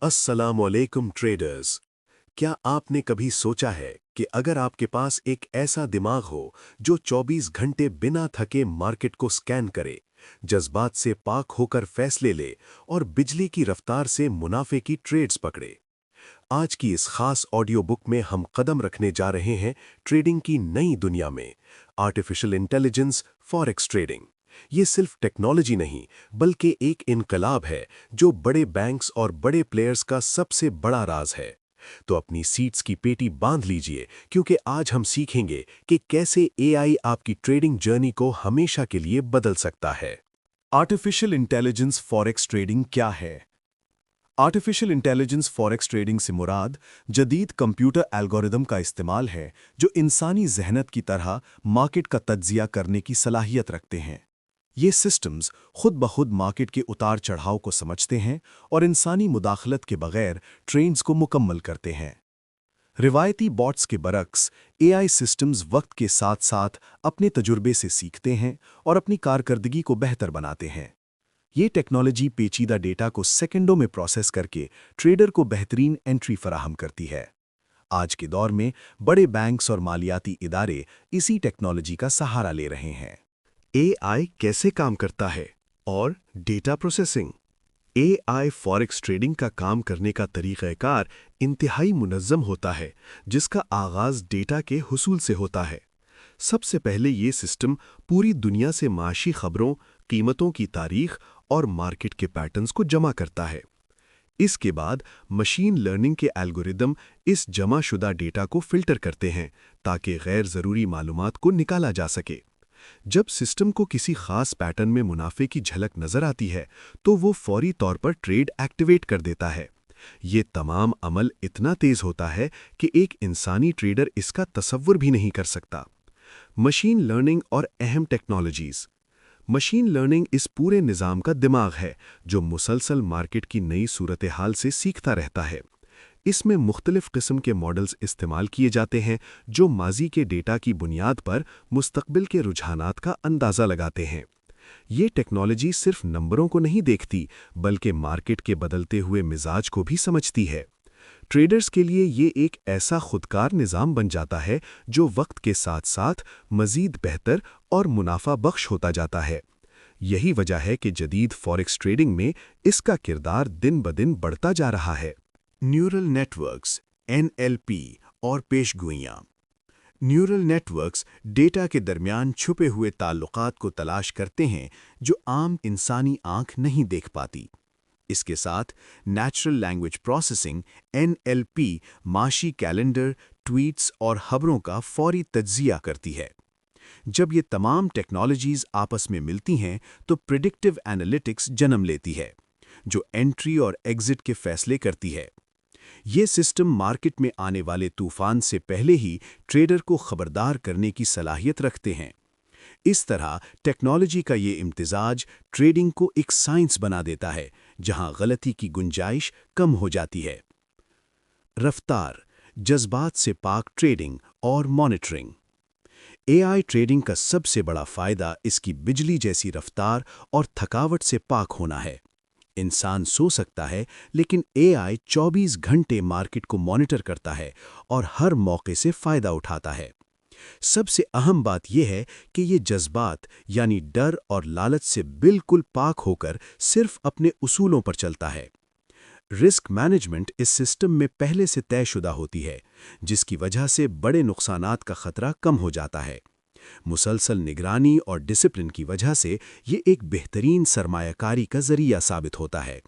अस्सलाम वालेकुम ट्रेडर्स। क्या आपने कभी सोचा है कि अगर आपके पास एक ऐसा दिमाग हो जो 24 घंटे बिना थके मार्केट को स्कैन करे, जज्बात से पाक होकर फैसले ले और बिजली की रफ्तार से मुनाफे की ट्रेड्स पकड़े। आज की इस खास ऑडियो बुक में हम कदम रखने जा रहे हैं ट्रेडिंग की नई दुनिया में, आर्टिफिशियल इंटेलिजेंस फॉरेक्स ट्रेडिंग। ये सिर्फ टेक्नोलॉजी नहीं, बल्कि एक इनकलाब है जो बड़े बैंक्स और बड़े प्लेयर्स का सबसे बड़ा राज है। तो अपनी सीट्स की पेटी बांध लीजिए, क्योंकि आज हम सीखेंगे कि कैसे एआई आपकी ट्रेडिंग जर्नी को हमेशा के लिए बदल सकता है। आर्टिफिशियल इंटेलिजेंस फॉरेक्स ट्रेडिंग क्या है? आर्टिफिशियल इंटेलिजेंस फॉरेक्स ट्रेडिंग से मुराद जदीद कंप्यूटर एल्गोरिदम का इस्तेमाल है जो इंसानी जहनत की तरह मार्केट का तज्जिया करने की सलाहियत रखते हैं। ये सिस्टम्स खुद ब खुद मार्केट के उतार चढ़ाव को समझते हैं और इंसानी मुदाखलत के बगैर ट्रेड्स को मुकम्मल करते हैं। रिवायती बॉट्स के बरक्स एआई सिस्टम्स वक्त के साथ साथ अपने तजुर्बे से सीखते हैं और अपनी कारकर्दगी को बेहतर बनाते हैं। ये टेक्नोलॉजी पेचीदा डेटा को सेकंडों में प्रोसेस करके ट्रेडर को बेहतरीन एंट्री फराहम करती है। आज के दौर में बड़े बैंक्स और मालियाती इदारे इसी टेक्नोलॉजी का सहारा ले रहे हैं। एआई कैसे काम करता है और data processing. AI forex trading का काम करने का तरीक़ाकार इंतहाई मुनज़्ज़म होता है, जिसका आगाज़ डेटा के हुसूल से होता है। सबसे पहले ये सिस्टम पूरी दुनिया से माशी खबरों, कीमतों की तारीख और मार्केट के पैटर्न्स को जमा करता है। इसके बाद मशीन लर्निंग के एल्गोरिदम इस जमाशुदा डेटा को फ़िल्टर करते हैं ताकि गैर ज़रूरी मालूमात को निकाला जा सके। जब सिस्टम को किसी खास पैटर्न में मुनाफे की झलक नजर आती है, तो वो फौरी तौर पर ट्रेड एक्टिवेट कर देता है। ये तमाम अमल इतना तेज होता है कि एक इंसानी ट्रेडर इसका तसव्वुर भी नहीं कर सकता। मशीन लर्निंग और अहम टेक्नोलॉजीज़। मशीन लर्निंग इस पूरे निज़ाम का दिमाग है जो मुसलसल मार्केट की नई सूरत हाल से सीखता रहता है। इसमें मुख्तलिफ किस्म के मॉडल्स इस्तेमाल किए जाते हैं जो माजी के डेटा की बुनियाद पर मुस्तकबिल के रुझानात का अंदाज़ा लगाते हैं। ये टेक्नोलॉजी सिर्फ नंबरों को नहीं देखती, बल्कि मार्केट के बदलते हुए मिजाज को भी समझती है। ट्रेडर्स के लिए ये एक ऐसा खुदकार निज़ाम बन जाता है जो वक्त के साथ साथ मज़ीद बेहतर और मुनाफा बख्श होता जाता है। यही वजह है कि जदीद फॉरेक्स ट्रेडिंग में इसका किरदार दिन ब दिन बढ़ता जा रहा है। न्यूरल नेटवर्क्स (एनएलपी) और पेशगोइयाँ। न्यूरल नेटवर्क्स डेटा के दरमियान छुपे हुए ताल्लुकात को तलाश करते हैं जो आम इंसानी आंख नहीं देख पाती। इसके साथ नेचुरल लैंग्वेज प्रोसेसिंग (एनएलपी) माशी कैलेंडर, ट्वीट्स और खबरों का फौरी तज्जिया करती है। जब ये तमाम टेक्नोलॉजीज़ आपस में मिलती हैं तो प्रिडिक्टिव एनालिटिक्स जन्म लेती है, जो एंट्री और एग्जिट के फैसले करती है। ये सिस्टम मार्केट में आने वाले तूफान से पहले ही ट्रेडर को खबरदार करने की सलाहियत रखते हैं। इस तरह टेक्नोलॉजी का ये इम्तिजाज ट्रेडिंग को एक साइंस बना देता है, जहां गलती की गुंजाइश कम हो जाती है। रफ्तार, जज्बात से पाक ट्रेडिंग और मॉनिटरिंग। एआई ट्रेडिंग का सबसे बड़ा फायदा इसकी बिजली जैसी रफ्तार और थकावट से पाक होना है। इंसान सो सकता है, लेकिन एआई 24 घंटे मार्केट को मॉनिटर करता है और हर मौके से फायदा उठाता है। सबसे अहम बात यह है कि ये जज्बात यानी डर और लालच से बिल्कुल पाक होकर सिर्फ अपने उसूलों पर चलता है। रिस्क मैनेजमेंट इस सिस्टम में पहले से तयशुदा होती है, जिसकी वजह से बड़े नुकसानात का खतरा कम हो जाता है। मुसलसल निगरानी और डिसिप्लिन की वजह से ये एक बेहतरीन सरमायाकारी का जरिया साबित होता है।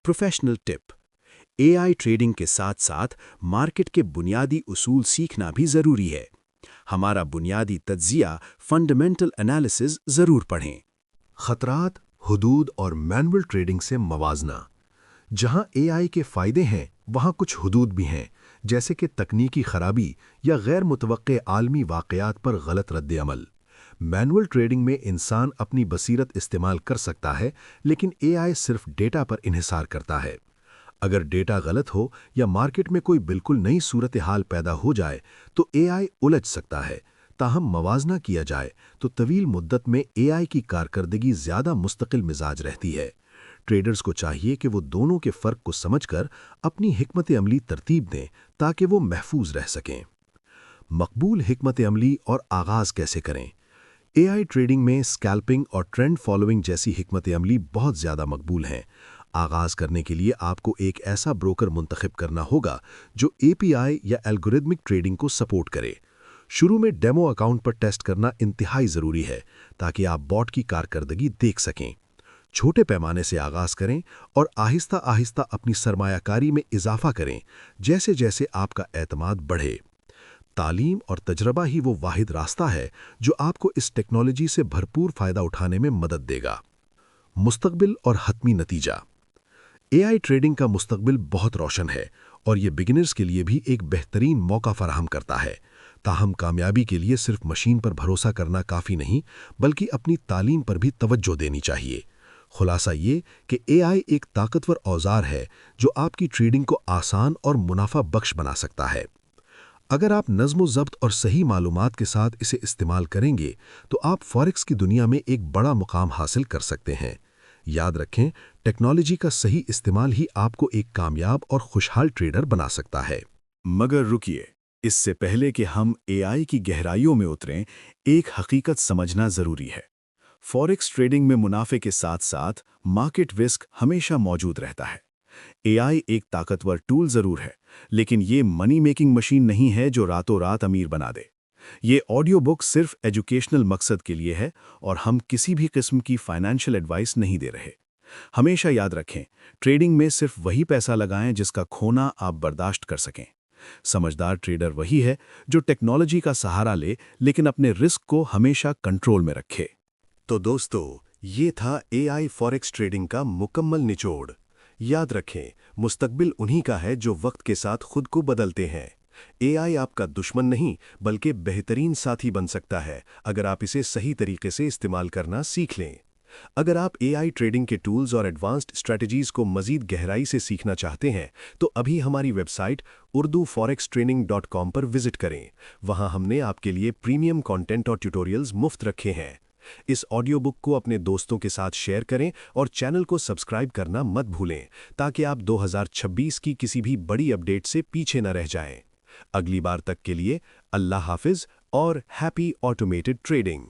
प्रोफेशनल टिप: एआई ट्रेडिंग के साथ साथ मार्केट के बुनियादी उसूल सीखना भी ज़रूरी है। हमारा बुनियादी तज्जिया फंडामेंटल एनालिसिस ज़रूर पढ़ें। खतरात, हुदूद और मैनुअल ट्रेडिंग से मवाजना। जहां एआई के फ़ायदे हैं, वहां कुछ हुदूद भी हैं, जैसे कि तकनीकी खराबी या गैर मुतवक्के आलमी वाक़यात पर गलत रद्द-ए-अमल। मैनुअल ट्रेडिंग में इंसान अपनी बसीरत इस्तेमाल कर सकता है, लेकिन एआई सिर्फ डेटा पर इन्हिसार करता है। अगर डेटा गलत हो या मार्केट में कोई बिल्कुल नई सूरत हाल पैदा हो जाए, तो एआई उलझ सकता है। ताहम मवाजना किया जाए तो तवील मुद्दत में एआई की कारकर्दगी ज़्यादा मुस्तकिल मिजाज रहती है। ट्रेडर्स को चाहिए कि वो दोनों के फ़र्क को समझकर अपनी हिकमत अमली तरतीब दें ताकि वो महफूज रह सकें। मकबूल हिकमत अमली और आगाज़ कैसे करें? एआई ट्रेडिंग में स्कैल्पिंग और ट्रेंड फॉलोइंग जैसी हिकमत अमली बहुत ज़्यादा मकबूल हैं। आगाज़ करने के लिए आपको एक ऐसा ब्रोकर मुंतखब करना होगा जो एपीआई या एल्गोरिदमिक ट्रेडिंग को सपोर्ट करे। शुरू में डेमो अकाउंट पर टेस्ट करना इंतहाई ज़रूरी है ताकि आप बॉट की कारकर्दगी देख सकें। छोटे पैमाने से आगाज़ करें और आहिस्ता आहिस्ता अपनी सरमायाकारी में इजाफा करें जैसे जैसे आपका एतमाद बढ़े। तालीम और तजर्बा ही वो वाहिद रास्ता है जो आपको इस टेक्नोलॉजी से भरपूर फ़ायदा उठाने में मदद देगा। मुस्तकबिल और हतमी नतीजा। एआई ट्रेडिंग का मुस्तकबिल बहुत रोशन है और ये बिगिनर्स के लिए भी एक बेहतरीन मौका फराहम करता है। ताहम कामयाबी के लिए सिर्फ मशीन पर भरोसा करना काफ़ी नहीं, बल्कि अपनी तालीम पर भी तवज्जो देनी चाहिए। खुलासा ये कि एआई एक ताकतवर औजार है जो आपकी ट्रेडिंग को आसान और मुनाफा बख्श बना सकता है। अगर आप नज़्म-ओ-ज़ब्त और सही मालूमात के साथ इसे इस्तेमाल करेंगे तो आप फॉरेक्स की दुनिया में एक बड़ा मुकाम हासिल कर सकते हैं। याद रखें, टेक्नोलॉजी का सही इस्तेमाल ही आपको एक कामयाब और खुशहाल ट्रेडर बना सकता है। मगर रुकिए, इससे पहले कि हम एआई की गहराइयों में उतरें, एक हकीकत समझना ज़रूरी है। फॉरेक्स ट्रेडिंग में मुनाफे के साथ साथ मार्केट रिस्क हमेशा मौजूद रहता है। एआई एक ताकतवर टूल ज़रूर है, लेकिन ये मनी मेकिंग मशीन नहीं है जो रातों रात अमीर बना दे। ये ऑडियो बुक सिर्फ एजुकेशनल मकसद के लिए है और हम किसी भी किस्म की फाइनेंशियल एडवाइस नहीं दे रहे। हमेशा याद रखें, ट्रेडिंग में सिर्फ वही पैसा लगाएं जिसका खोना आप बर्दाश्त कर सकें। समझदार ट्रेडर वही है जो टेक्नोलॉजी का सहारा ले लेकिन अपने रिस्क को हमेशा कंट्रोल में रखे। तो दोस्तों, ये था एआई फॉरेक्स ट्रेडिंग का मुकम्मल निचोड़। याद रखें, मुस्तकबिल उन्हीं का है जो वक्त के साथ खुद को बदलते हैं। एआई आपका दुश्मन नहीं, बल्कि बेहतरीन साथी बन सकता है अगर आप इसे सही तरीके से इस्तेमाल करना सीख लें। अगर आप एआई ट्रेडिंग के टूल्स और एडवांस्ड स्ट्रेटजीज को मजीद गहराई से सीखना चाहते हैं तो अभी हमारी वेबसाइट urduforextraining.com पर विजिट करें। वहां हमने आपके लिए प्रीमियम कंटेंट और ट्यूटोरियल्स मुफ्त रखे हैं। इस ऑडियो बुक को अपने दोस्तों के साथ शेयर करें और चैनल को सब्सक्राइब करना मत भूलें ताकि आप 2026 की किसी भी बड़ी अपडेट से पीछे न रह जाएं। अगली बार तक के लिए अल्लाह हाफिज और हैप्पी ऑटोमेटेड ट्रेडिंग।